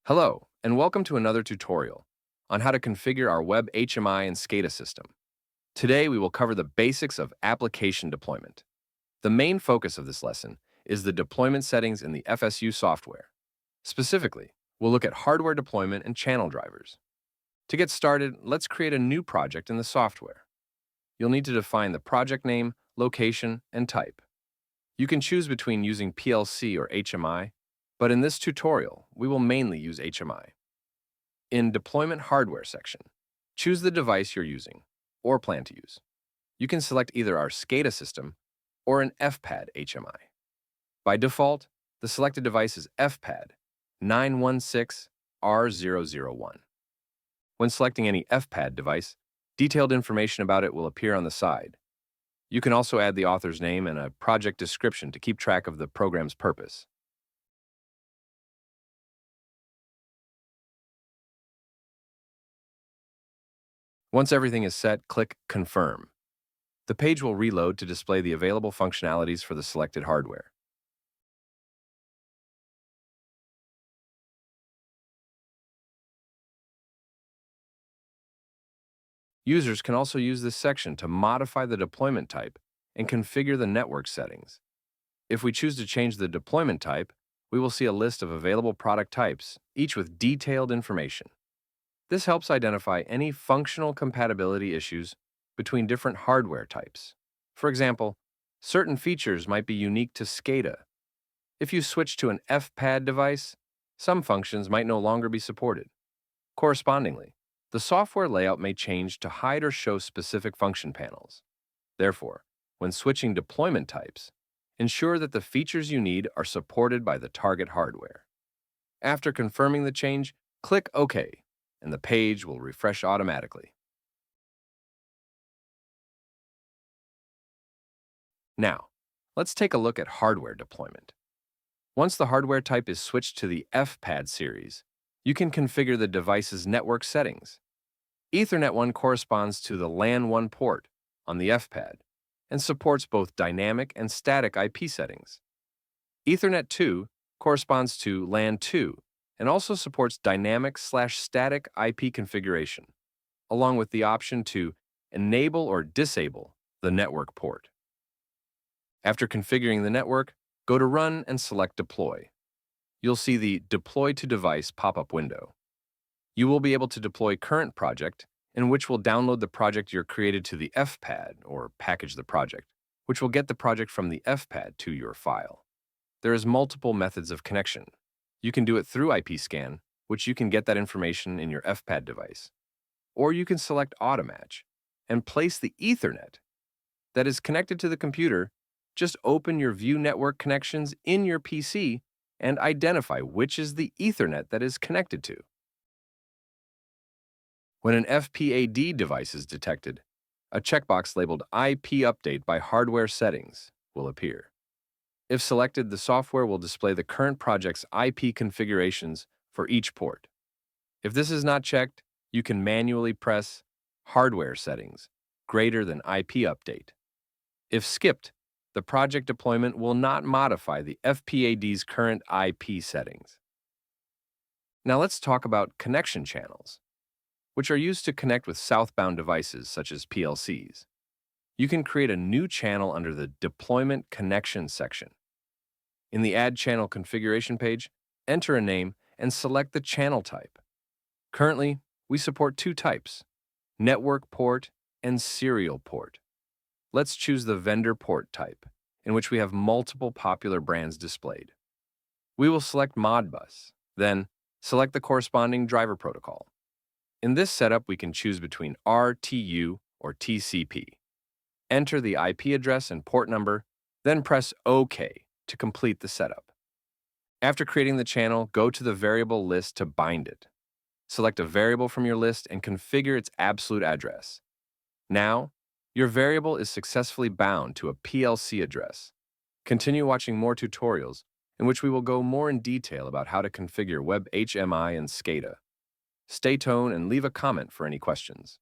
Hello, and welcome to another tutorial on how to configure our Web HMI and SCADA system. Today, we will cover the basics of application deployment. The main focus of this lesson is the deployment settings in the FSU software. Specifically, we'll look at hardware deployment and channel drivers. To get started, let's create a new project in the software. You'll need to define the project name, location, and type. You can choose between using PLC or HMI, but in this tutorial, we will mainly use HMI. In Deployment Hardware section, choose the device you're using or plan to use. You can select either our SCADA system or an F-PAD HMI. By default, the selected device is F-PAD 916R001. When selecting any F-PAD device, detailed information about it will appear on the side. You can also add the author's name and a project description to keep track of the program's purpose. Once everything is set, click Confirm. The page will reload to display the available functionalities for the selected hardware. Users can also use this section to modify the deployment type and configure the network settings. If we choose to change the deployment type, we will see a list of available product types, each with detailed information. This helps identify any functional compatibility issues between different hardware types. For example, certain features might be unique to SCADA. If you switch to an F-PAD device, some functions might no longer be supported. Correspondingly, the software layout may change to hide or show specific function panels. Therefore, when switching deployment types, ensure that the features you need are supported by the target hardware. After confirming the change, click OK, and the page will refresh automatically. Now, let's take a look at hardware deployment. Once the hardware type is switched to the F-PAD series, you can configure the device's network settings. Ethernet 1 corresponds to the LAN 1 port on the F-PAD and supports both dynamic and static IP settings. Ethernet 2 corresponds to LAN 2 and also supports dynamic/static IP configuration, along with the option to enable or disable the network port. After configuring the network, go to Run and select Deploy. You'll see the Deploy to Device pop-up window. You will be able to deploy current project, in which will download the project you're created to the F-PAD or package the project, which will get the project from the F-PAD to your file. There is multiple methods of connection. You can do it through IP scan, which you can get that information in your F-PAD device. Or you can select Automatch and place the Ethernet that is connected to the computer. Just open your View Network Connections in your PC and identify which is the Ethernet that is connected to. When an FPAD device is detected, a checkbox labeled IP Update by Hardware Settings will appear. If selected, the software will display the current project's IP configurations for each port. If this is not checked, you can manually press Hardware Settings greater than IP Update. If skipped, the project deployment will not modify the FPAD's current IP settings. Now let's talk about connection channels, which are used to connect with southbound devices such as PLCs. You can create a new channel under the Deployment Connection section. In the Add Channel Configuration page, enter a name and select the channel type. Currently, we support two types, Network Port and Serial Port. Let's choose the vendor port type, in which we have multiple popular brands displayed. We will select Modbus, then select the corresponding driver protocol. In this setup, we can choose between RTU or TCP. Enter the IP address and port number, then press OK to complete the setup. After creating the channel, go to the variable list to bind it. Select a variable from your list and configure its absolute address. Now, your variable is successfully bound to a PLC address. Continue watching more tutorials in which we will go more in detail about how to configure Web HMI and SCADA. Stay tuned and leave a comment for any questions.